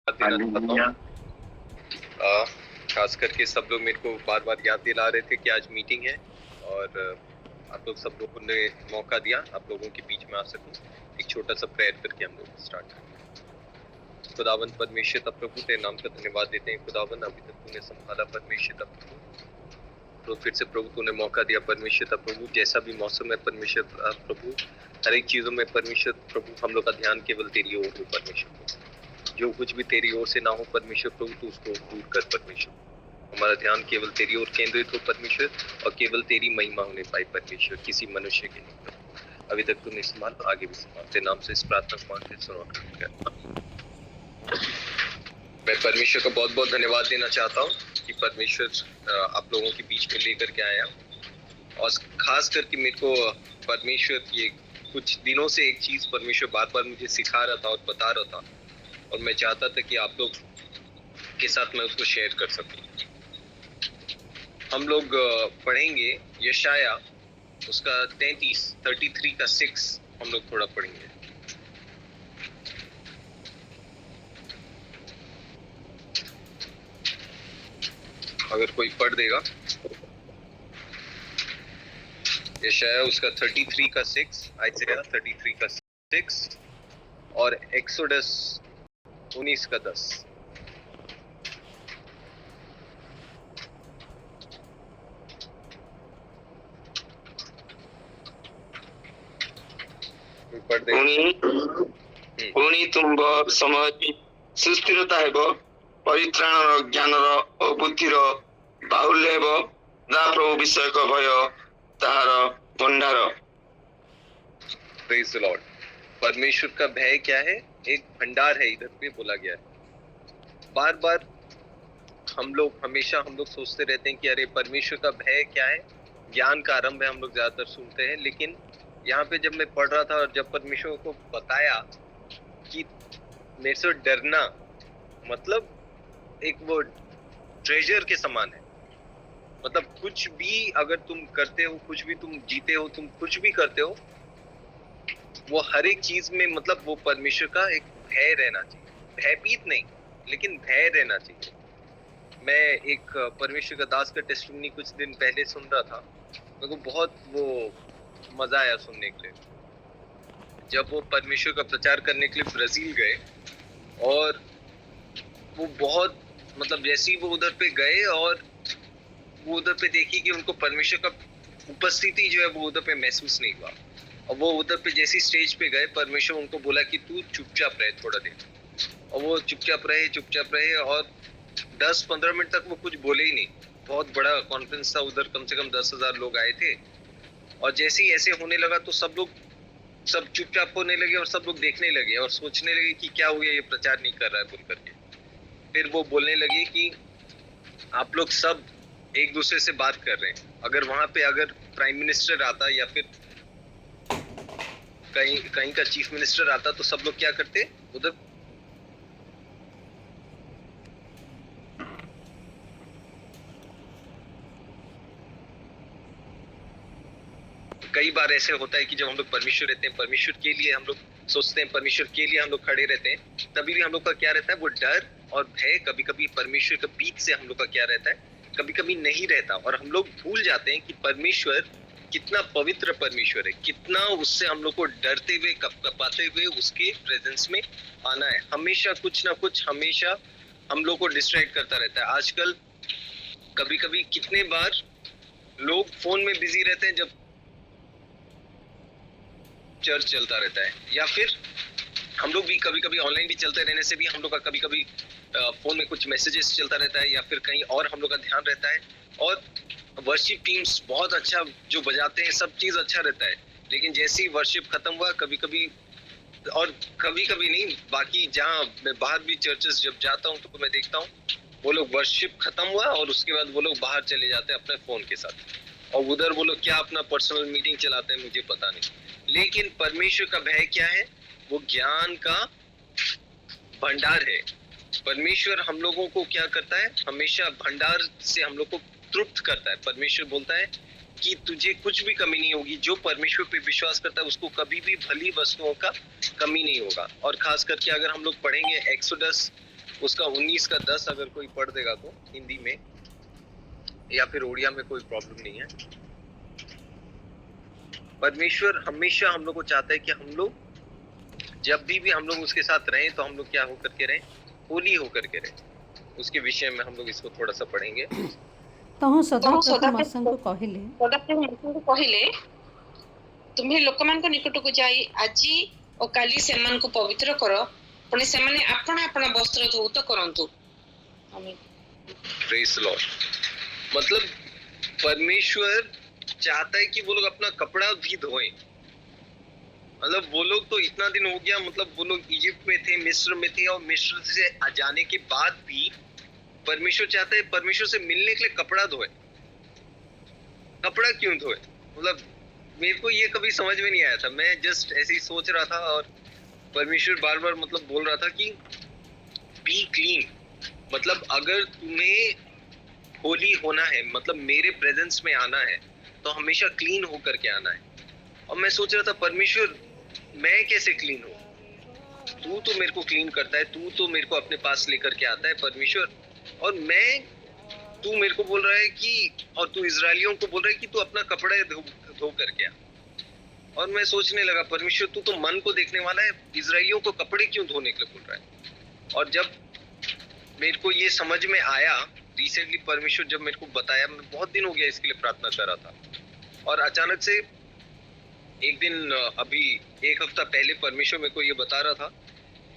देना चाहता हूँ। खास करके सब लोग मेरे को बार बार याद दिला रहे थे कि आज मीटिंग है और आप लोग सब लोगों ने मौका दिया आप लोगों के बीच में आ सकूं। एक छोटा सा प्रेयर करके हम लोग स्टार्ट करें। खुदावन परमेश्वर प्रभु तेरे नाम का धन्यवाद देते हैं। खुदावन अभी तक तूने संभाला परमेश्वर प्रभु, तो फिर से प्रभु तूने मौका दिया परमेश्वर प्रभु। जैसा भी मौसम है परमेश्वर प्रभु, हर एक चीजों में परमेश्वर प्रभु हम लोग का ध्यान केवल तेरी ओर हो परमेश्वर प्रभु। जो कुछ भी तेरी ओर से ना हो परमेश्वर प्रभु तू उसको दूर कर परमेश्वर। हमारा ध्यान केवल तेरी ओर केंद्रित हो परमेश्वर और केवल तेरी महिमा होने पाए परमेश्वर, किसी मनुष्य के नहीं। अभी तक तूने संभाल, आगे भी संभाल। तेरे नाम से इस प्रार्थना को मांगते सुनो। मैं परमेश्वर का बहुत बहुत धन्यवाद देना चाहता हूँ कि परमेश्वर आप लोगों के बीच में लेकर के आया। और खास करके मेरे को परमेश्वर ये कुछ दिनों से एक चीज परमेश्वर बार बार मुझे सिखा रहा था और बता रहा था, और मैं चाहता था कि आप लोग के साथ मैं उसको शेयर कर सकूं। हम लोग पढ़ेंगे यशाया उसका 33 का 6 हम लोग थोड़ा पढ़ेंगे। अगर कोई पढ़ देगा यशाया उसका 33 का 6, आइज़ाया 33 का 6 और एक्सोडस 19 का 10। पुणी तुम्ब समय सुस्थिरता हेब, परित्राण ज्ञान और बुद्धि बाहुल्य हेब, दा प्रभु विषयक भय ताहार भंडार। Praise the Lord. परमेश्वर का भय क्या है? एक भंडार है, इधर पे बोला गया है। बार बार हम लोग सोचते रहते हैं कि अरे परमेश्वर का भय क्या है? ज्ञान का आरंभ है, हम लोग ज्यादातर सुनते हैं। लेकिन यहाँ पे जब मैं पढ़ रहा था और जब परमेश्वर को बताया कि मेरे से डरना मतलब एक वो ट्रेजर के समान है। मतलब कुछ भी अगर तुम करते हो, कुछ भी तुम जीते हो, तुम कुछ भी करते हो, वो हर एक चीज में मतलब वो परमेश्वर का एक भय रहना चाहिए। भयभीत नहीं, लेकिन भय रहना चाहिए। मैं एक परमेश्वर का दास का टेस्टिमनी कुछ दिन पहले सुन रहा था, मेरे को बहुत वो मजा आया सुनने के लिए। जब वो परमेश्वर का प्रचार करने के लिए ब्राजील गए और वो बहुत मतलब जैसे ही वो उधर पे गए और वो उधर पे देखी कि उनको परमेश्वर का उपस्थिति जो है वो उधर पे महसूस नहीं हुआ। और वो उधर पे जैसी स्टेज पे गए, परमेश्वर उनको बोला कि तू चुपचाप रहे थोड़ा देर। और वो चुपचाप रहे और 10-15 मिनट तक वो कुछ बोले ही नहीं। बहुत बड़ा कॉन्फ्रेंस था उधर, कम से कम 10,000 लोग आए थे। और जैसे ही ऐसे होने लगा तो सब चुपचाप होने लगे और सब लोग देखने लगे और सोचने लगे कि क्या हो गया, ये प्रचार नहीं कर रहा है बोल करके। फिर वो बोलने लगे कि आप लोग सब एक दूसरे से बात कर रहे हैं। अगर वहां पे अगर प्राइम मिनिस्टर आता या फिर कहीं का चीफ मिनिस्टर आता तो सब लोग क्या करते उधर? कई बार ऐसे होता है कि जब हम लोग परमेश्वर रहते हैं, परमेश्वर के लिए हम लोग सोचते हैं, परमेश्वर के लिए हम लोग खड़े रहते हैं, तभी भी हम लोग का क्या रहता है? वो डर और भय कभी कभी परमेश्वर के बीच से हम लोग का क्या रहता है? कभी कभी नहीं रहता। और हम लोग भूल जाते हैं कि परमेश्वर कितना पवित्र परमेश्वर है, कितना उससे हम लोग को डरते हुए कपाते हुए उसके प्रेजेंस में आना है। हमेशा कुछ ना कुछ हमेशा हम लोग को डिस्ट्रैक्ट करता रहता है। आजकल कभी कभी कितने बार लोग फोन में बिजी रहते हैं जब चर्च चलता रहता है, या फिर हम लोग भी कभी कभी ऑनलाइन भी चलते रहने से भी हम लोग का कभी कभी फोन में कुछ मैसेजेस चलता रहता है या फिर कहीं और हम लोग का ध्यान रहता है। और वर्शिप टीम्स बहुत अच्छा जो बजाते हैं, सब चीज अच्छा रहता है, लेकिन जैसे ही वर्शिप खत्म हुआ कभी कभी नहीं, बाकी जहाँ मैं बाहर भी चर्चेस जब जाता हूँ तो मैं देखता हूँ वो लोग वर्शिप खत्म हुआ और उसके बाद वो लोग बाहर चले जाते हैं अपने फोन के साथ, और उधर वो लोग क्या अपना पर्सनल मीटिंग चलाते हैं मुझे पता नहीं। लेकिन परमेश्वर का भय क्या है? वो ज्ञान का भंडार है। परमेश्वर हम लोगों को क्या करता है? हमेशा भंडार से हम लोग को तृप्त करता है। परमेश्वर बोलता है कि तुझे कुछ भी कमी नहीं होगी। जो परमेश्वर पे विश्वास करता है उसको कभी भी भली वस्तुओं का कमी नहीं होगा। और खास करके अगर हम लोग पढ़ेंगे एक्सोडस उसका 19 का 10 अगर कोई पढ़ देगा तो हिंदी में या फिर उड़िया में कोई प्रॉब्लम नहीं है। परमेश्वर हमेशा हम लोग को चाहता है कि हम लोग जब भी हम लोग उसके साथ रहें तो हम लोग क्या होकर के रहें, होली होकर के रहें। उसके विषय में हम लोग इसको थोड़ा सा पढ़ेंगे। तो सदाप्रभु मसंग କହିଲେ ତୁମ୍ଭେ ଲୋକମାନଙ୍କ ନିକଟକୁ ଯାଇ ଆଜି ଓ କାଲି ସେମାନଙ୍କୁ ପବିତ୍ର କର, ପୁଣି ସେମାନେ ଆପଣ ଆପଣ ବସ୍ତ୍ର ଧୌତ କରନ୍ତୁ। Praise Lord. मतलब परमेश्वर चाहता है कि वो लोग अपना कपड़ा भी धोएं। मतलब वो लोग तो इतना दिन हो गया, मतलब वो लोग इजिप्ट में थे, मिस्र में थे, और मिस्र से आ जाने के बाद भी परमेश्वर चाहता है परमेश्वर से मिलने के लिए कपड़ा धोए। कपड़ा क्यों धोए? मतलब मेरे को ये कभी समझ में नहीं आया था। मैं जस्ट ऐसे ही सोच रहा था और परमेश्वर बार बार मतलब बोल रहा था कि बी क्लीन। मतलब अगर तुम्हें होली होना है, मतलब मेरे प्रेजेंस में आना है, तो हमेशा क्लीन होकर के आना है। और मैं सोच रहा था परमेश्वर मैं कैसे क्लीन हूँ? तू तो मेरे को क्लीन करता है, तू तो मेरे को अपने पास लेकर के आता है परमेश्वर, और तू मेरे को बोल रहा है कि, और तू इजरायलियों को बोल रहा है कि तू अपना कपड़ा धो करके आ। और मैं सोचने लगा परमेश्वर तू तो मन को देखने वाला है, इजरायलियों को कपड़े क्यों धोने के लिए बोल रहा है? और जब मेरे को ये समझ में आया रिसेंटली, परमेश्वर जब मेरे को बताया, मैं बहुत दिन हो गया इसके लिए प्रार्थना कर रहा था, और अचानक से एक दिन अभी 1 हफ्ता पहले परमेश्वर मेरे को ये बता रहा था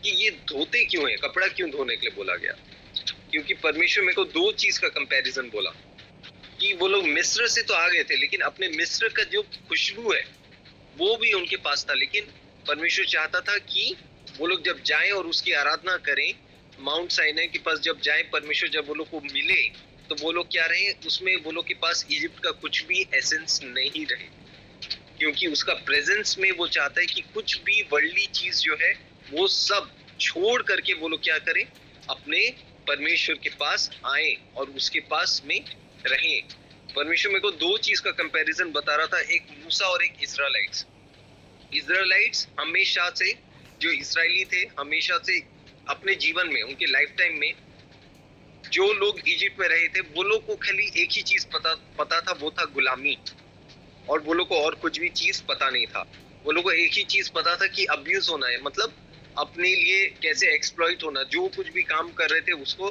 कि ये धोते क्यों है, कपड़ा क्यों धोने के लिए बोला गया। क्योंकि परमेश्वर मेरे को 2 चीज का कंपैरिजन बोला कि वो लोग मिस्र से तो आ गए थे, लेकिन अपने मिस्र का जो खुशबू है वो भी उनके पास था। लेकिन परमेश्वर चाहता था कि वो लोग जब जाएं और उसकी आराधना करें, माउंट साइनाई के पास जब जाएं, परमेश्वर जब वो लोग को मिले, तो वो लोग क्या रहे, उसमें वो लोग के पास इजिप्ट का कुछ भी एसेंस नहीं रहे। क्योंकि उसका प्रेजेंस में वो चाहता है कि कुछ भी वर्ल्डली चीज जो है वो सब छोड़ करके वो लोग क्या करें, अपने परमेश्वर के पास आए और उसके पास में रहें। परमेश्वर मेरे को 2 चीज का कंपैरिजन बता रहा था, एक मूसा और एक इजराइलाइट्स। इजराइलाइट्स हमेशा से, जो इजरायली थे, हमेशा से अपने जीवन में, उनके लाइफ टाइम में जो लोग इजिप्ट में रहे थे, वो लोग को खाली एक ही चीज पता था, वो था गुलामी। और वो लोग को और कुछ भी चीज पता नहीं था। वो लोग को एक ही चीज पता था कि अब्यूज होना है, मतलब अपने लिए कैसे एक्सप्लॉइट होना। जो कुछ भी काम कर रहे थे उसको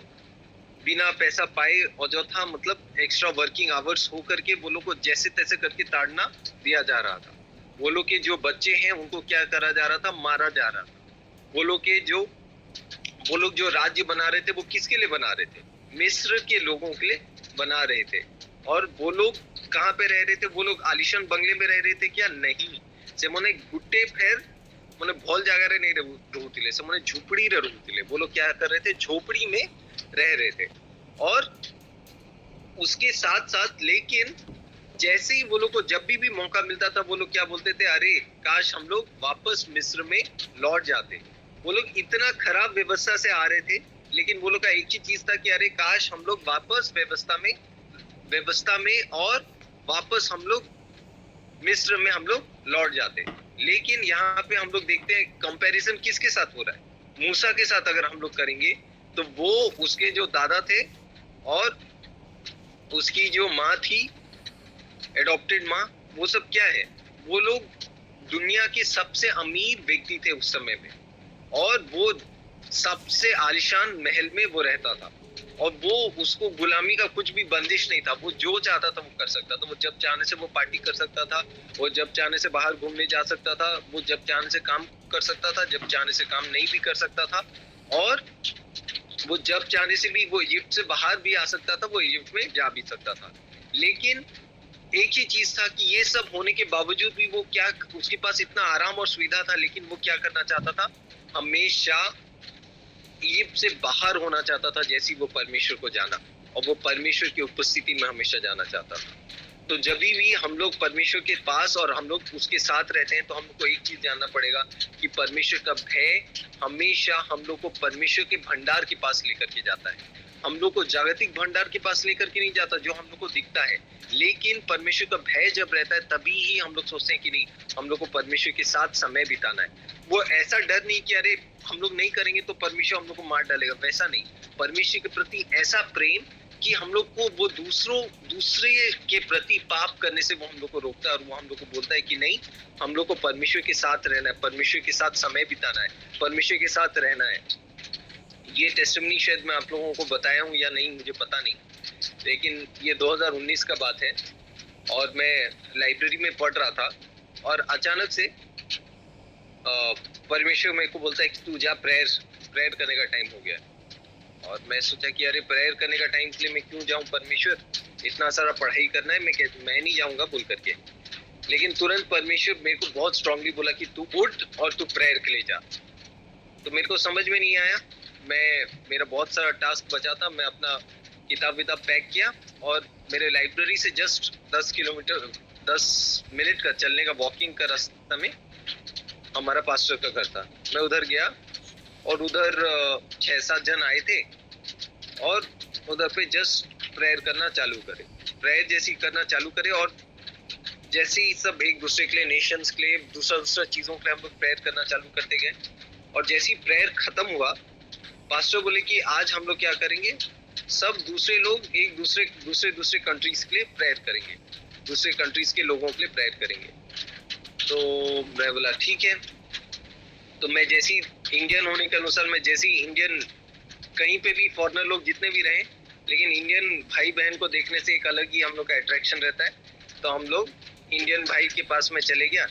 बिना पैसा पाए, और जो था मतलब एक्स्ट्रा वर्किंग आवर्स हो करके वो लोग को जैसे तैसे करके ताड़ना दिया जा रहा था। वो लोग के जो बच्चे हैं उनको क्या करा जा रहा था, मारा जा रहा था। वो लोग जो राज्य बना रहे थे वो किसके लिए बना रहे थे? मिस्र के लोगों के लिए बना रहे थे। और वो लोग कहाँ पे रह रहे थे? वो लोग आलिशान बंगले में रह रहे थे क्या? नहीं। सेमोने गुट्टे फेर मैंने भोल जागरे नहीं रहूतिले, सेमोने झोपड़ी रे रहूतिले। वो लोग क्या कर रहे थे? झोपड़ी में रह रहे थे। और उसके साथ साथ लेकिन जैसे ही वो लोग को जब भी मौका मिलता था, वो लोग क्या बोलते थे, अरे काश हम लोग वापस मिस्र में लौट जाते। वो लोग इतना खराब व्यवस्था से आ रहे थे, लेकिन वो लोग का एक ही चीज था कि अरे काश हम लोग वापस व्यवस्था में और वापस हम लोग मिस्र में हम लोग लौट जाते। लेकिन यहाँ पे हम लोग देखते हैं कंपैरिजन किसके साथ हो रहा है? मूसा के साथ अगर हम लोग करेंगे तो वो उसके जो दादा थे और उसकी जो माँ थी, एडॉप्टेड माँ, वो सब क्या है? वो लोग दुनिया के सबसे अमीर व्यक्ति थे उस समय में, और वो सबसे आलिशान महल में वो रहता था, और वो उसको गुलामी का कुछ भी बंदिश नहीं था। वो जो चाहता था वो कर सकता था। वो जब चाहने से वो पार्टी कर सकता था, वो जब चाहने से बाहर घूमने जा सकता था, वो जब चाहने से काम कर सकता था, जब चाहने से काम नहीं भी कर सकता था, और वो जब चाहने से भी वो इजिप्ट से बाहर भी आ सकता था, वो इजिप्ट में जा भी सकता था। लेकिन एक ही चीज था कि ये सब होने के बावजूद भी वो क्या, उसके पास इतना आराम और सुविधा था, लेकिन वो क्या करना चाहता था? हमेशा इजिप्ट से बाहर होना चाहता था, जैसी वो परमेश्वर को जाना, और वो परमेश्वर की उपस्थिति में हमेशा जाना चाहता था। तो जब भी हम लोग परमेश्वर के पास और हम लोग उसके साथ रहते हैं, तो हमको एक चीज जानना पड़ेगा कि परमेश्वर का भय हमेशा हम लोग को परमेश्वर के भंडार के पास लेकर के जाता है। हम लोग को जागतिक भंडार के पास लेकर के नहीं जाता जो हम लोग को दिखता है, लेकिन परमेश्वर का भय जब रहता है तभी ही हम लोग सोचते हैं कि नहीं, हम लोग को परमेश्वर के साथ समय बिताना है। वो ऐसा डर नहीं कि अरे हम लोग नहीं करेंगे तो परमेश्वर हम लोग को मार डालेगा, वैसा नहीं। परमेश्वर के प्रति ऐसा प्रेम कि हम लोग को वो दूसरे के प्रति पाप करने से वो हम लोग को रोकता है, और वो हम लोग को बोलता है कि नहीं, हम लोग को परमेश्वर के साथ रहना है, परमेश्वर के साथ समय बिताना है, परमेश्वर के साथ रहना है। ये टेस्टिमनी शायद मैं आप लोगों को बताया हूँ या नहीं मुझे पता नहीं, लेकिन ये 2019 का बात है और मैं लाइब्रेरी में पढ़ रहा था और अचानक से परमेश्वर मेरे को बोलता है कि तू जा, प्रेयर करने का टाइम हो गया। और मैं सोचा कि अरे प्रेयर करने का टाइम के लिए मैं क्यों जाऊं परमेश्वर, इतना सारा पढ़ाई करना है, मैं नहीं जाऊंगा बोल करके। लेकिन तुरंत परमेश्वर मेरे को बहुत स्ट्रांगली बोला कि तू उठ और तू प्रेयर के लिए जा। तो मेरे को समझ में नहीं आया, मेरा बहुत सारा टास्क बचा था, मैं अपना किताब पैक किया और मेरे लाइब्रेरी से जस्ट 10 मिनट का चलने का वॉकिंग का रास्ता में हमारा पास्टर का घर था। मैं उधर गया और उधर 6-7 जन आए थे और उधर पे जस्ट प्रेयर करना चालू करे। प्रेयर जैसी करना चालू करे और जैसे ही सब एक दूसरे के लिए, नेशंस के लिए, दूसरा चीजों के लिए हम लोग प्रेयर करना चालू करते गए। और जैसे ही प्रेयर खत्म हुआ, पास्टर बोले कि आज हम लोग क्या करेंगे, सब दूसरे लोग एक दूसरे कंट्रीज के लिए प्रेयर करेंगे, दूसरे कंट्रीज के लोगों के लिए प्रेयर करेंगे। तो मैं बोला ठीक है। तो मैं जैसी इंडियन होने के अनुसार, मैं जैसी इंडियन, कहीं पे भी फॉरेनर लोग जितने भी रहे, लेकिन इंडियन भाई बहन को देखने से एक अलग ही हम लोग का अट्रैक्शन रहता है। तो हम लोग इंडियन भाई के पास में चले गया।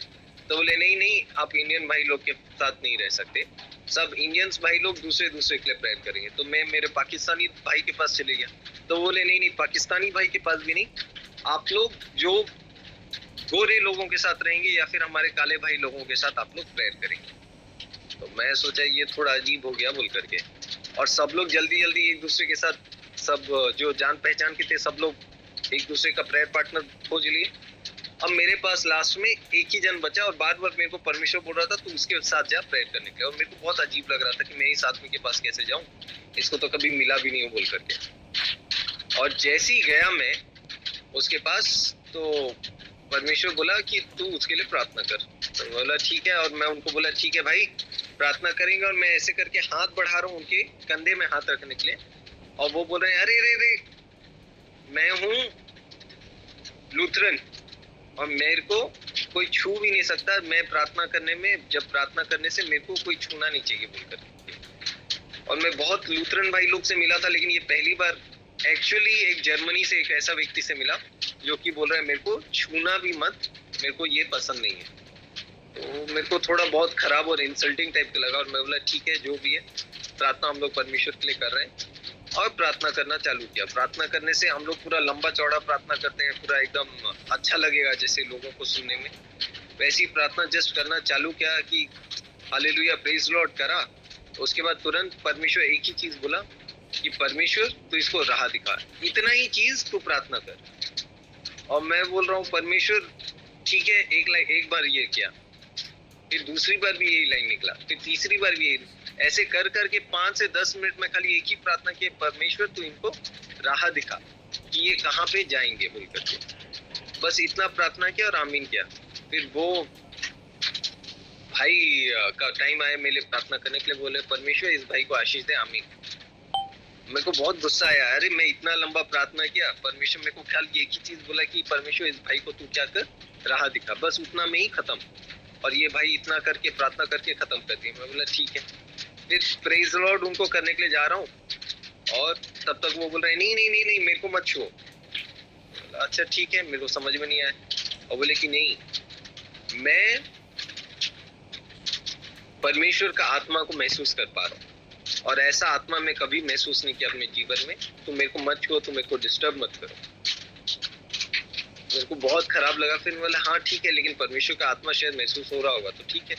तो बोले नहीं, आप इंडियन भाई लोग के साथ नहीं रह सकते, सब इंडियंस भाई लोग दूसरे के लिए प्रेयर करेंगे। तो मैं मेरे पाकिस्तानी भाई के पास चले गया। तो बोले नहीं, पाकिस्तानी भाई के पास भी नहीं, आप लोग जो गोरे लोगों के साथ रहेंगे या फिर हमारे काले भाई लोगों के साथ आप लोग प्रेयर करेंगे। तो मैं सोचा ये थोड़ा अजीब हो गया बोल करके, और सब लोग जल्दी एक दूसरे के साथ, सब जो जान पहचान के थे सब लोग एक दूसरे का प्रेयर पार्टनर खोज लिए। अब मेरे पास लास्ट में एक ही जन बचा और बार मेरे को परमेश्वर बोल रहा था तू उसके साथ जा प्रेयर करने के लिए। और मेरे को बहुत अजीब लग रहा था कि मैं इस आदमी के पास कैसे जाऊं, इसको तो कभी मिला भी नहीं हो बोल करके। और जैसे ही गया मैं उसके पास, तो परमेश्वर बोला कि तू उसके लिए प्रार्थना कर। तो बोला ठीक है, और मैं उनको बोला ठीक है भाई प्रार्थना करेंगे। और मैं ऐसे करके हाथ बढ़ा रहा हूँ उनके कंधे में हाथ रखने के लिए, और वो बोल रहे हैं अरे मैं हूँ लूथरन और मेरे को कोई छू भी नहीं सकता, मैं प्रार्थना करने में, जब प्रार्थना करने से मेरे को कोई छूना नहीं चाहिए बोलकर। और मैं बहुत लूथरन भाई लोग से मिला था, लेकिन ये पहली बार एक्चुअली एक जर्मनी से एक ऐसा व्यक्ति से मिला जो कि बोल रहा है मेरे को छूना भी मत, मेरे को ये पसंद नहीं है। तो मेरे को थोड़ा बहुत खराब और इंसल्टिंग टाइप का लगा, और मैं बोला ठीक है जो भी है, प्रार्थना हम लोग परमेश्वर के लिए कर रहे हैं। और प्रार्थना करना चालू किया। प्रार्थना करने से हम लोग पूरा लंबा चौड़ा प्रार्थना करते हैं, पूरा एकदम अच्छा लगेगा जैसे लोगों को सुनने में, वैसी प्रार्थना जस्ट करना चालू किया कि हालेलुया प्रेज लॉर्ड करा। उसके बाद तुरंत परमेश्वर एक ही चीज बोला कि परमेश्वर तू इसको राह दिखा, इतना ही चीज तू प्रार्थना कर। और मैं बोल रहा हूँ परमेश्वर ठीक है, एक बार ये किया, फिर दूसरी बार भी यही लाइन निकला, फिर तीसरी बार भी यही, ऐसे कर करके 5 से 10 मिनट में खाली एक ही प्रार्थना की, परमेश्वर तू इनको राह दिखा कि ये कहाँ पे जाएंगे बोल करके। बस इतना प्रार्थना किया और आमीन किया। फिर वो भाई का टाइम आया मेरे प्रार्थना करने के लिए, बोले परमेश्वर इस भाई को आशीष दे, आमीन। मेरे को बहुत गुस्सा आया, अरे मैं इतना लंबा प्रार्थना किया, परमेश्वर मेरे को ख्याल एक ही चीज बोला कि परमेश्वर इस भाई को तू क्या कर, राह दिखा, बस उतना में ही खत्म। और ये भाई इतना करके प्रार्थना करके खत्म कर दिया। मैं बोला ठीक है। फिर प्रेज लॉर्ड उनको करने के लिए जा रहा हूँ, और तब तक वो बोल रहे हैं नहीं मेरे को मत छुओ। अच्छा ठीक है, मेरे को समझ में नहीं आया। और बोले कि नहीं, मैं परमेश्वर का आत्मा को महसूस कर पा रहा हूँ, और ऐसा आत्मा मैं कभी महसूस नहीं किया अपने जीवन में। तो मेरे को मत छुओ, तो मेरे को डिस्टर्ब मत करो। मेरे को बहुत खराब लगा। फिर बोला हाँ ठीक है, लेकिन परमेश्वर का आत्मा शायद महसूस हो रहा होगा, तो ठीक है।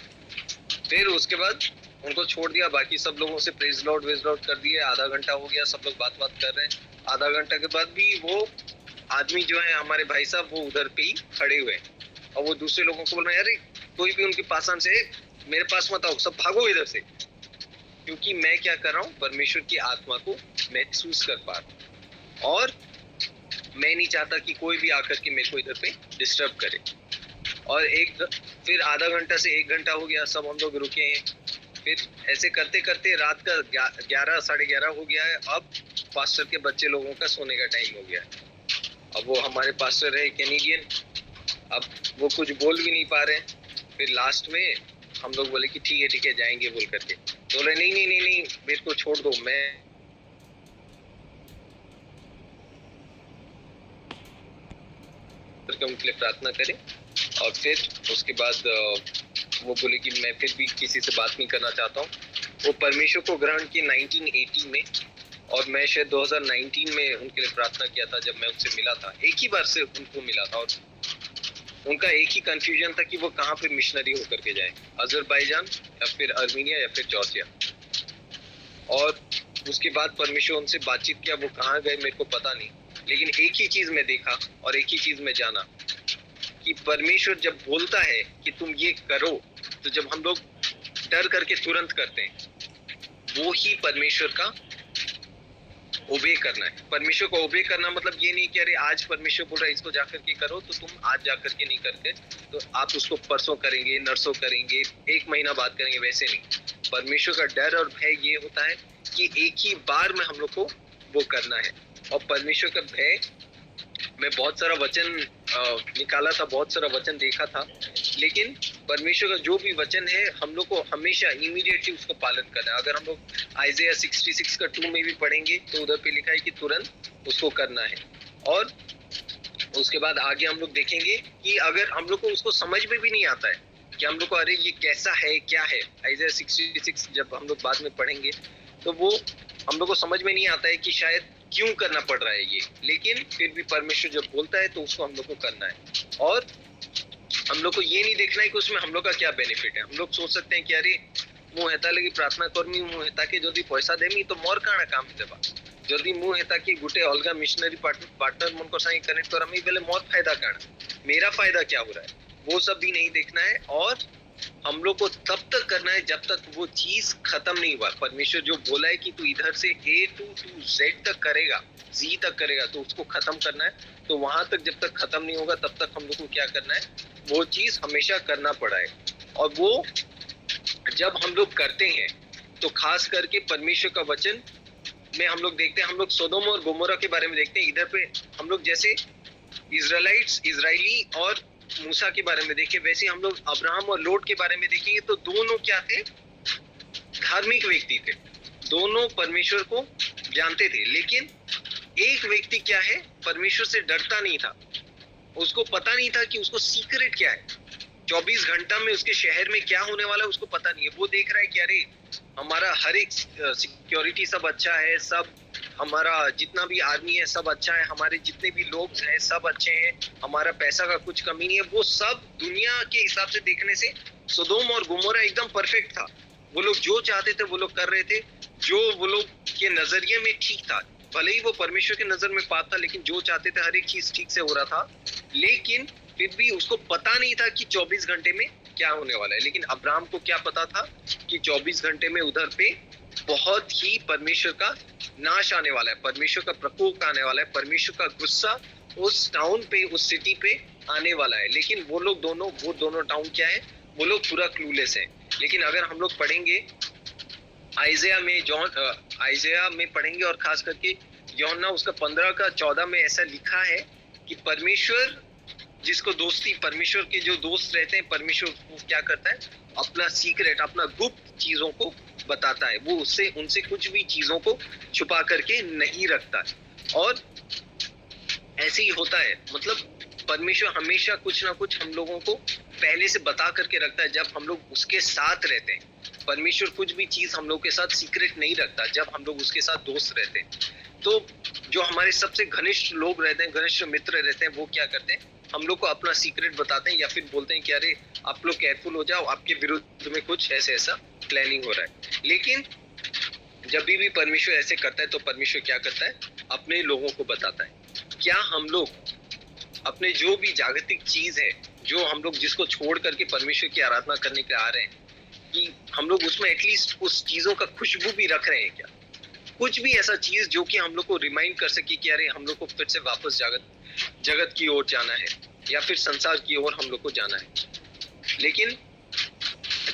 फिर उसके बाद उनको छोड़ दिया, बाकी सब लोगों से प्रेज लॉर्ड वेज लॉर्ड कर दिए। आधा घंटा हो गया, सब लोग बात कर रहे हैं। आधा घंटा के बाद भी वो आदमी जो है हमारे भाई साहब, वो उधर पे ही खड़े हुए हैं, और वो दूसरे लोगों को बोल रहे हैं अरे कोई भी उनके पास से मेरे पास मत आओ, सब भागो इधर से। क्योंकि मैं क्या कर रहा हूँ, परमेश्वर की आत्मा को महसूस कर पा रहा हूँ और मैं नहीं चाहता कि कोई भी आकर के मेरे को इधर पे डिस्टर्ब करे। और फिर आधा घंटा से 1 घंटा हो गया, सब हम लोग रुके हैं। फिर ऐसे करते करते रात का 11 साढ़े 11 हो गया है। अब पास्टर के बच्चे लोगों का सोने का टाइम हो गया है। अब वो हमारे पास्टर है कैनेडियन, अब वो कुछ बोल भी नहीं पा रहे। फिर लास्ट में हम लोग बोले कि ठीक है जाएंगे बोल करके। तो बोले नहीं मेरे को छोड़ दो, मैं उनके लिए प्रार्थना करें। और फिर उसके बाद वो बोले कि मैं फिर भी किसी से बात नहीं करना चाहता हूँ। वो परमेश्वर को ग्रहण किए 1980 में और मैं शायद 2019 में उनके लिए प्रार्थना किया था जब मैं उनसे मिला था। एक ही बार से उनको मिला था और उनका एक ही कंफ्यूजन था कि वो कहाँ पे मिशनरी होकर के जाए, अजरबैजान या फिर अर्मीनिया या फिर जॉर्जिया। और उसके बाद परमेश्वर उनसे बातचीत किया, वो कहाँ गए मेरे को पता नहीं, लेकिन एक ही चीज मैं देखा और एक ही चीज मैं जाना कि परमेश्वर जब बोलता है कि तुम ये करो, तो जब हम लोग डर करके तुरंत करते हैं, वो ही परमेश्वर का ओबे करना है। परमेश्वर को ओबे करना मतलब ये नहीं कि अरे आज परमेश्वर बोल रहा है इसको जाकर के करो तो तुम आज जाकर के नहीं करते तो आप उसको परसों करेंगे, नरसों करेंगे, 1 महीना बाद करेंगे, वैसे नहीं। परमेश्वर का डर और भय ये होता है कि एक ही बार में हम लोग को वो करना है। और परमेश्वर का भय, मैं बहुत सारा वचन निकाला था, बहुत सारा वचन देखा था, लेकिन परमेश्वर का जो भी वचन है हम लोग को हमेशा इमीडिएटली उसको पालन करना है। अगर हम लोग आइज़ाया 66 का 2 में भी पढ़ेंगे तो उधर पे लिखा है कि तुरंत उसको करना है। और उसके बाद आगे हम लोग देखेंगे कि अगर हम लोग को उसको समझ में भी नहीं आता है कि हम लोग को अरे ये कैसा है, क्या है, आइज़ाया 66 जब हम लोग बाद में पढ़ेंगे तो वो हम लोग को समझ में नहीं आता है कि शायद क्यों करना पड़ रहा है ये, लेकिन फिर भी परमेश्वर जब बोलता है तो उसको हम लोग को करना है। और हम लोग को ये नहीं देखना है कि उसमें हम लोग का क्या बेनिफिट है। हम लोग सोच सकते हैं कि अरे ମୁଁ ହେତା ଲାଗି ପ୍ରାର୍ଥନା କରମି, ମୁଁ ହେତାକେ ଯଦି ପଇସା ଦେମି ତ ମୋର କାଣା କାମ ଦେବା, ଯଦି ମୁଁ ହେତାକେ गुटे अलगा मिशनरी पार्टनर मनकर संगे कनेक्ट करामी बेले मोर फायदा काना, मेरा फायदा क्या हो रहा है, वो सब भी नहीं देखना है। और हम लोग को तब तक करना है जब तक वो चीज खत्म नहीं हुआ। परमेश्वर जो बोला है कि तू इधर से A to Z तक करेगा, Z तक करेगा, तो उसको खत्म करना है। तो वहां तक जब तक खत्म नहीं होगा तब तक हम लोग को क्या करना है, वो चीज हमेशा करना पड़ा है। और वो जब हम लोग करते हैं तो खास करके परमेश्वर का वचन में हम लोग देखते हैं, हम लोग सोदोम और गोमोरा के बारे में देखते हैं। इधर पे हम लोग जैसे इजराइली और मूसा के बारे में देखे, वैसे हम लोग अब्राहम और लोट के बारे में देखेंगे तो दोनों क्या थे, धार्मिक व्यक्ति थे, दोनों परमेश्वर को जानते थे। लेकिन एक व्यक्ति क्या है, परमेश्वर से डरता नहीं था, उसको पता नहीं था कि उसको सीक्रेट क्या है, 24 घंटा में उसके शहर में क्या होने वाला है उसको पता नहीं है। वो देख रहा है कि अरे हमारा हर एक सिक्योरिटी सब अच्छा है, सब हमारा जितना भी आर्मी है सब अच्छा है, हमारे जितने भी लोग हैं सब अच्छे हैं, हमारा पैसा का कुछ कमी नहीं है। वो सब दुनिया के हिसाब से देखने से सोदोम और गोमोरा एकदम परफेक्ट था। वो लोग जो चाहते थे वो लोग कर रहे थे, जो वो लोग के नजरिए में ठीक था। भले ही वो परमेश्वर के नजर में पाप था, लेकिन जो चाहते थे हर एक चीज ठीक से हो रहा था। लेकिन फिर भी उसको पता नहीं था कि 24 घंटे में क्या होने वाला है। लेकिन अब्राहम को क्या पता था कि 24 घंटे में उधर पे बहुत ही परमेश्वर का नाश आने वाला है, परमेश्वर का प्रकोप आने वाला है, परमेश्वर का गुस्सा उस टाउन पे, उस सिटी पे आने वाला है। लेकिन वो दोनों टाउन क्या है, वो लोग पूरा क्लूलेस है। लेकिन अगर हम लोग पढ़ेंगे आइज़ाया में पढ़ेंगे और खास करके यूहन्ना उसका 15 का 14 में ऐसा लिखा है कि परमेश्वर जिसको दोस्ती, परमेश्वर के जो दोस्त रहते हैं, परमेश्वर वो क्या करता है, अपना सीक्रेट, अपना गुप्त चीजों को बताता है। वो उनसे कुछ भी चीजों को छुपा करके नहीं रखता है। और ऐसे ही होता है, मतलब परमेश्वर हमेशा कुछ ना कुछ हम लोगों को पहले से बता करके रखता है जब हम लोग उसके साथ रहते हैं। परमेश्वर कुछ भी चीज हम लोग के साथ सीक्रेट नहीं रखता जब हम लोग उसके साथ दोस्त रहते हैं। तो जो हमारे सबसे घनिष्ठ लोग रहते हैं, घनिष्ठ मित्र रहते हैं, वो क्या करते हैं, हम लोग को अपना सीक्रेट बताते हैं या फिर बोलते हैं कि अरे आप लोग केयरफुल हो जाओ, आपके विरुद्ध में कुछ ऐसा प्लानिंग हो रहा है। लेकिन जब भी परमेश्वर ऐसे करता है तो परमेश्वर क्या करता है, अपने लोगों को बताता है। क्या हम लोग अपने जो भी जागतिक चीज है, जो हम लोग जिसको छोड़ करके परमेश्वर की आराधना करने के लिए आ रहे हैं, कि हम लोग उसमें एटलीस्ट उस चीजों का खुशबू भी रख रहे हैं क्या? कुछ भी ऐसा चीज जो कि हम लोग को रिमाइंड कर सके कि अरे हम लोग को फिर से वापस जगत की ओर जाना है या फिर संसार की ओर हम लोग को जाना है। लेकिन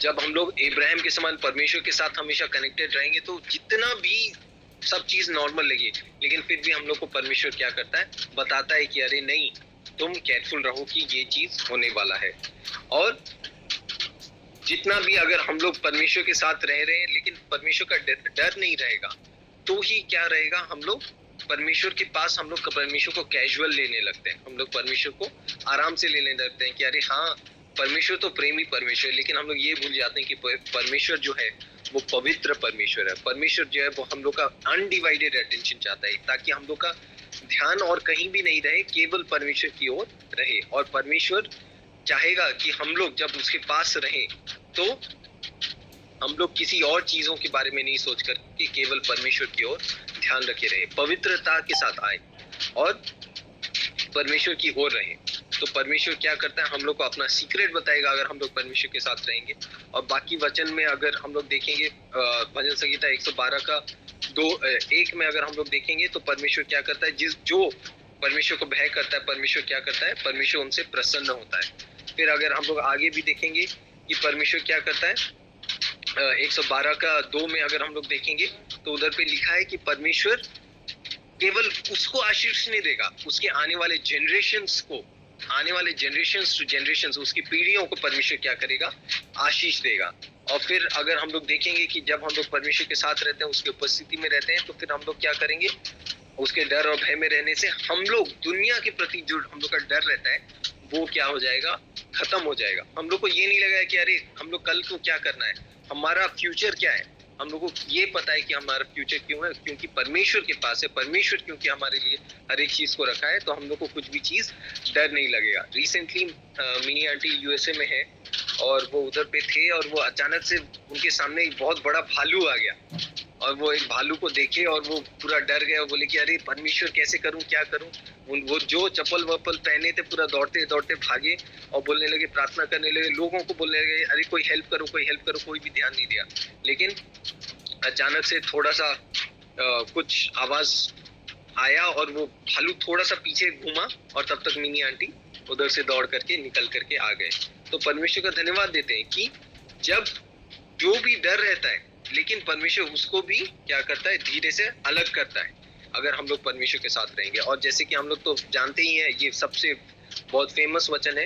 जब हम लोग इब्राहिम के समान परमेश्वर के साथ हमेशा कनेक्टेड रहेंगे तो जितना भी सब चीज नॉर्मल लगे, लेकिन फिर भी हम लोग को परमेश्वर क्या करता है, बताता है कि अरे नहीं, तुम केयरफुल रहो कि ये चीज होने वाला है। और जितना भी अगर हम लोग परमेश्वर के साथ रह रहे हैं लेकिन परमेश्वर का डर नहीं रहेगा तो ही क्या रहेगा, हम लोग परमेश्वर के पास हम लोग परमेश्वर को कैजुअल लेने लगते हैं, हम लोग परमेश्वर को आराम से लेने लगते हैं कि अरे हाँ परमेश्वर तो प्रेमी परमेश्वर है। लेकिन हम लोग ये भूल जाते हैं कि परमेश्वर जो है वो पवित्र परमेश्वर है। परमेश्वर जो है वो हम लोग का अनडिवाइडेड अटेंशन चाहता है ताकि हम लोग का ध्यान और कहीं भी नहीं रहे, केवल परमेश्वर की ओर रहे। और परमेश्वर चाहेगा कि हम लोग जब उसके पास रहें तो हम लोग किसी और चीजों के बारे में नहीं सोच कर कि केवल परमेश्वर की ओर ध्यान रखे रहे, पवित्रता के साथ आए और परमेश्वर की ओर रहे। तो परमेश्वर क्या करता है, हम लोग को अपना सीक्रेट बताएगा अगर हम लोग परमेश्वर के साथ रहेंगे। और बाकी वचन में अगर हम लोग देखेंगे भजन संहिता 112 का 2:1 में अगर हम लोग देखेंगे तो परमेश्वर क्या करता है, जो परमेश्वर को भय करता है परमेश्वर क्या करता है, परमेश्वर उनसे प्रसन्न होता है। फिर अगर हम लोग आगे भी देखेंगे कि परमेश्वर क्या करता है, 112 का 2 में अगर हम लोग देखेंगे तो उधर पे लिखा है कि परमेश्वर केवल उसको आशीष नहीं देगा, उसके आने वाले जनरेशंस को, आने वाले जनरेशंस टू जनरेशंस, उसकी पीढ़ियों को परमेश्वर क्या करेगा, आशीष देगा। और फिर अगर हम लोग देखेंगे कि जब हम लोग परमेश्वर के साथ रहते हैं, उसकी उपस्थिति में रहते हैं, तो फिर हम लोग क्या करेंगे, उसके डर और भय में रहने से हम लोग दुनिया के प्रति जो हम लोग का डर रहता है वो क्या हो जाएगा, खत्म हो जाएगा। हम लोग को ये नहीं लगा कि अरे हम लोग कल को क्या करना है, हमारा फ्यूचर क्या है। हम लोगों को ये पता है कि हमारा फ्यूचर क्यों है, क्योंकि परमेश्वर के पास है। परमेश्वर क्योंकि हमारे लिए हर एक चीज को रखा है, तो हम लोग को कुछ भी चीज डर नहीं लगेगा। रिसेंटली मिनी आंटी यूएसए में है और वो उधर पे थे और वो अचानक से उनके सामने एक बहुत बड़ा भालू आ गया और वो एक भालू को देखे और वो पूरा डर गए और बोले कि अरे परमेश्वर कैसे करूं, क्या करूं। वो जो चप्पल वप्पल पहने थे पूरा दौड़ते दौड़ते भागे और बोलने लगे, प्रार्थना करने लगे, लोगों को बोलने लगे अरे कोई हेल्प करो, कोई हेल्प करो। कोई भी ध्यान नहीं दिया। लेकिन अचानक से थोड़ा सा कुछ आवाज आया और वो भालू थोड़ा सा पीछे घूमा और तब तक मिनी आंटी उधर से दौड़ करके निकल करके आ गए। तो परमेश्वर का धन्यवाद देते हैं कि जब जो भी डर रहता है लेकिन परमेश्वर उसको भी क्या करता है, धीरे से अलग करता है अगर हम लोग परमेश्वर के साथ रहेंगे। और जैसे कि हम लोग तो जानते ही हैं, ये सबसे बहुत फेमस वचन है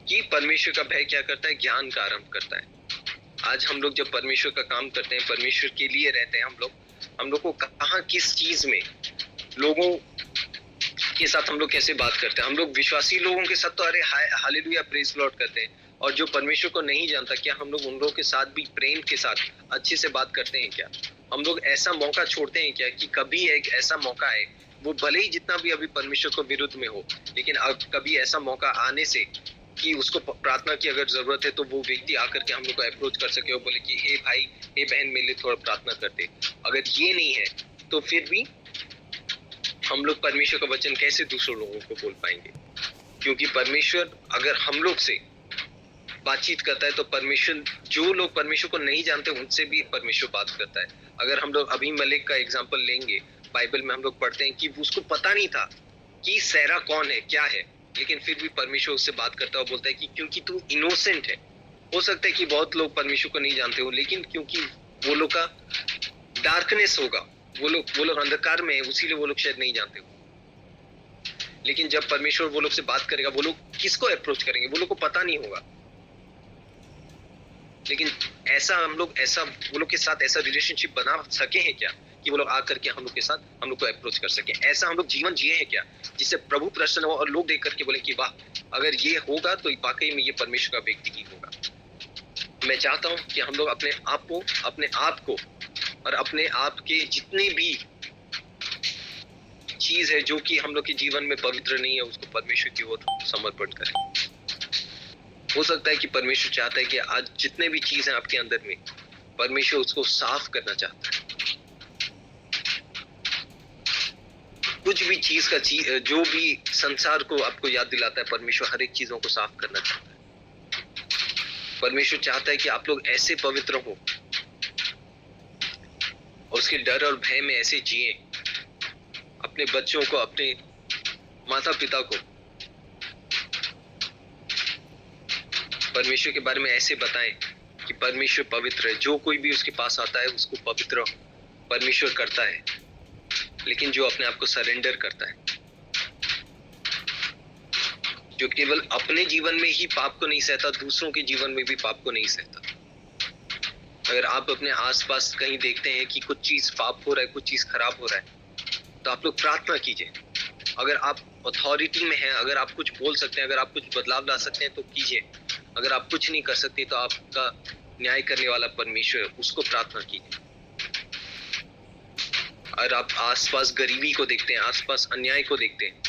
कि परमेश्वर का भय क्या करता है, ज्ञान का आरंभ करता है। आज हम लोग जब परमेश्वर का काम करते हैं, परमेश्वर के लिए रहते हैं, हम लोग को कहाँ किस चीज में लोगों के साथ हम लोग कैसे बात करते हैं। हम लोग विश्वासी लोगों के साथ तो अरे हालेलुया प्रेज लॉर्ड करते हैं, और जो परमेश्वर को नहीं जानता क्या हम लोग उन लोगों के साथ भी प्रेम के साथ अच्छे से बात करते हैं क्या? हम लोग ऐसा मौका छोड़ते हैं क्या कि कभी एक ऐसा मौका आए, वो भले ही जितना भी अभी परमेश्वर को विरुद्ध में हो, लेकिन अब कभी ऐसा मौका आने से कि उसको प्रार्थना की अगर जरूरत है तो वो व्यक्ति आकर के हम लोग को अप्रोच कर सके और बोले कि हे भाई, हे बहन, मेरे लिए थोड़ा प्रार्थना करते। अगर ये नहीं है तो फिर भी हम लोग परमेश्वर का वचन कैसे दूसरों लोगों को बोल पाएंगे? क्योंकि परमेश्वर अगर हम लोग से बातचीत करता है तो परमेश्वर, जो लोग परमेश्वर को नहीं जानते उनसे भी परमेश्वर बात करता है। अगर हम लोग अबीमेलेक का एग्जांपल लेंगे, बाइबल में हम लोग पढ़ते हैं कि उसको पता नहीं था कि सैरा कौन है, क्या है, लेकिन फिर भी परमेश्वर उससे बात करता है और बोलता है कि क्योंकि तू इनोसेंट है। हो सकता है कि बहुत लोग परमेश्वर को नहीं जानते हो, लेकिन क्योंकि वो लोग का डार्कनेस होगा, वो लोग अंधकार में है, उसीलिए वो लोग शायद नहीं जानते हो। लेकिन जब परमेश्वर वो लोग से बात करेगा, वो लोग किसको अप्रोच करेंगे, वो लोग को पता नहीं होगा। लेकिन ऐसा हम लोग वो लोग के साथ ऐसा रिलेशनशिप बना सके हैं क्या कि वो लोग आकर के हम लोग के साथ हम लोग को अप्रोच कर सके? ऐसा हम लोग जीवन जिए हैं क्या जिससे प्रभु प्रसन्न हो और लोग देख करके बोले कि वाह, अगर ये होगा तो वाकई में ये परमेश्वर का व्यक्ति ही होगा। मैं चाहता हूं कि हम लोग अपने आप को और अपने आप के जितने भी चीज है जो कि हम लोग के जीवन में पवित्र नहीं है, उसको परमेश्वर की ओर समर्पण करें। हो सकता है कि परमेश्वर चाहता है कि आज जितने भी चीज है आपके अंदर में, परमेश्वर उसको साफ करना चाहता है। कुछ भी चीज का जो भी संसार को आपको याद दिलाता है, परमेश्वर हर एक चीजों को साफ करना चाहता है। परमेश्वर चाहता है कि आप लोग ऐसे पवित्र हो, उसके डर और भय में ऐसे जिए, अपने बच्चों को, अपने माता पिता को परमेश्वर के बारे में ऐसे बताएं कि परमेश्वर पवित्र है। जो कोई भी उसके पास आता है उसको पवित्र परमेश्वर करता है, लेकिन जो अपने आप को सरेंडर करता है, जो केवल अपने जीवन में ही पाप को नहीं सहता, दूसरों के जीवन में भी पाप को नहीं सहता। अगर आप अपने आसपास कहीं देखते हैं कि कुछ चीज पाप हो रहा है, कुछ चीज खराब हो रहा है, तो आप लोग प्रार्थना कीजिए। अगर आप अथॉरिटी में हैं, अगर आप कुछ बोल सकते हैं, अगर आप कुछ बदलाव ला सकते हैं तो कीजिए। अगर आप कुछ नहीं कर सकते तो आपका न्याय करने वाला परमेश्वर, उसको प्रार्थना कीजिए। अगर आप आसपास गरीबी को देखते हैं, आसपास अन्याय को देखते हैं,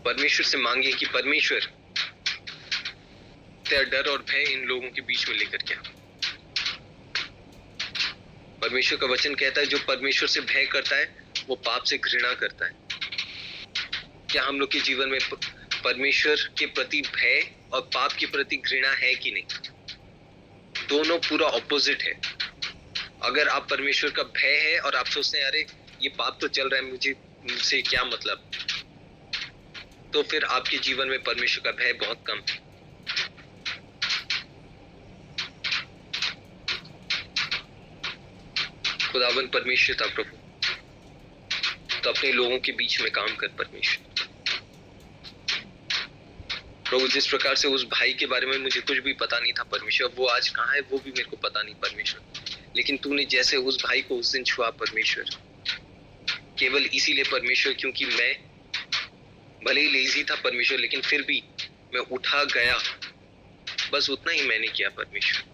परमेश्वर से मांगिए कि परमेश्वर तेरा डर और भय इन लोगों के बीच में लेकर के आ। परमेश्वर का वचन कहता है जो परमेश्वर से भय करता है वो पाप से घृणा करता है। क्या हम लोग के जीवन में परमेश्वर के प्रति भय और पाप के प्रति घृणा है कि नहीं? दोनों पूरा ऑपोजिट है। अगर आप परमेश्वर का भय है और आप सोचते हैं अरे ये पाप तो चल रहा है, मुझसे क्या मतलब, तो फिर आपके जीवन में परमेश्वर का भय बहुत कम है। खुदावन परमेश्वर था प्रभु, तो अपने लोगों के बीच में काम कर परमेश्वर। प्रभु जिस प्रकार से उस भाई के बारे में मुझे कुछ भी पता नहीं था परमेश्वर, वो आज कहाँ है वो भी मेरे को पता नहीं परमेश्वर, लेकिन तूने जैसे उस भाई को उस दिन छुआ परमेश्वर, केवल इसीलिए परमेश्वर क्योंकि मैं भले ही लेजी था परमेश्वर, लेकिन फिर भी मैं उठा गया, बस उतना ही मैंने किया परमेश्वर।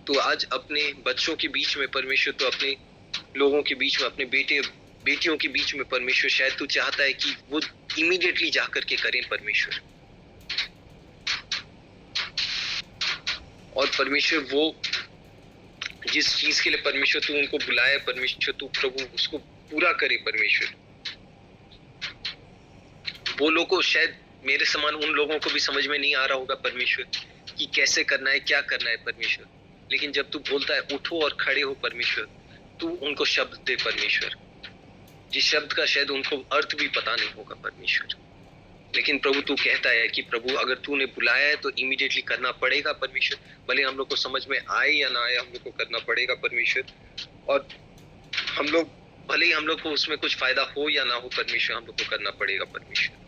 तो आज अपने बच्चों के बीच में परमेश्वर, तो अपने लोगों के बीच में, अपने बेटे बेटियों के बीच में परमेश्वर, शायद तू चाहता है कि वो इमीडिएटली जाकर के करें परमेश्वर। और परमेश्वर वो जिस चीज के लिए परमेश्वर तू उनको बुलाया परमेश्वर, तू प्रभु उसको पूरा करे परमेश्वर। वो लोगों को, शायद मेरे समान उन लोगों को भी समझ में नहीं आ रहा होगा परमेश्वर कि कैसे करना है, क्या करना है परमेश्वर, लेकिन जब तू बोलता है उठो और खड़े हो परमेश्वर, तू उनको शब्द दे परमेश्वर, जिस शब्द का शायद उनको अर्थ भी पता नहीं होगा परमेश्वर, लेकिन प्रभु तू कहता है कि प्रभु अगर तूने बुलाया है तो इमीडिएटली करना पड़ेगा परमेश्वर, भले हम लोग को समझ में आए या ना आए, हम लोग को करना पड़ेगा परमेश्वर। और हम लोग भले ही हम लोग को उसमें कुछ फायदा हो या ना हो परमेश्वर, हम लोग को करना पड़ेगा परमेश्वर।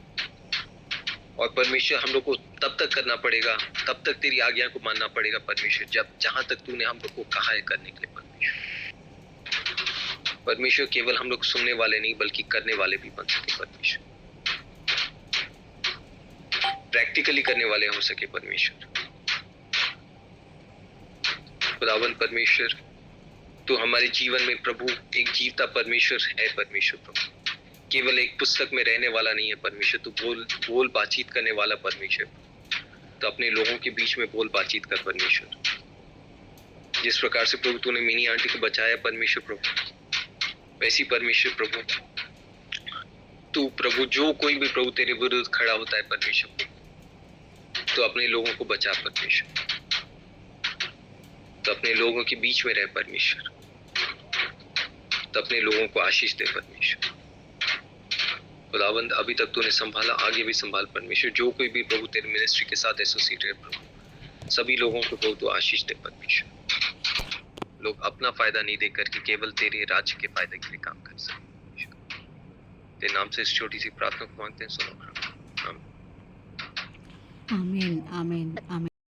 और परमेश्वर हम लोग को तब तक करना पड़ेगा, तब तक तेरी आज्ञा को मानना पड़ेगा परमेश्वर, जब जहां तक तूने हम लोग को कहा है करने के लिए परमेश्वर। परमेश्वर केवल हम लोग सुनने वाले नहीं बल्कि करने वाले भी बन सके परमेश्वर, प्रैक्टिकली करने वाले हो सके परमेश्वर। खुदावन परमेश्वर, तो हमारे जीवन में प्रभु एक जीवता परमेश्वर है परमेश्वर, प्रभु केवल एक पुस्तक में रहने वाला नहीं है परमेश्वर, तू बोल बातचीत करने वाला परमेश्वर। तो अपने लोगों के बीच में बोल बातचीत कर परमेश्वर। जिस प्रकार से प्रभु तूने मिनी आंटी को बचाया परमेश्वर प्रभु, वैसी परमेश्वर प्रभु तू प्रभु जो कोई भी प्रभु तेरे विरुद्ध खड़ा होता है परमेश्वर प्रभु, तो अपने लोगों को बचा परमेश्वर, तो अपने लोगों के बीच में रह परमेश्वर, तो अपने लोगों को आशीष दे परमेश्वर। खुदावंद अभी तक तूने संभाला, आगे भी संभाल परमेश्वर। जो कोई भी प्रभु तेरे मिनिस्ट्री के साथ एसोसिएट है प्रभु, सभी लोगों को प्रभु तो आशीष दे परमेश्वर। लोग अपना फायदा नहीं देकर के केवल तेरे राज्य के फायदे के लिए काम कर सके। तेरे नाम से इस छोटी सी प्रार्थना को मांगते हैं, सुनो। आमीन आमीन आमीन।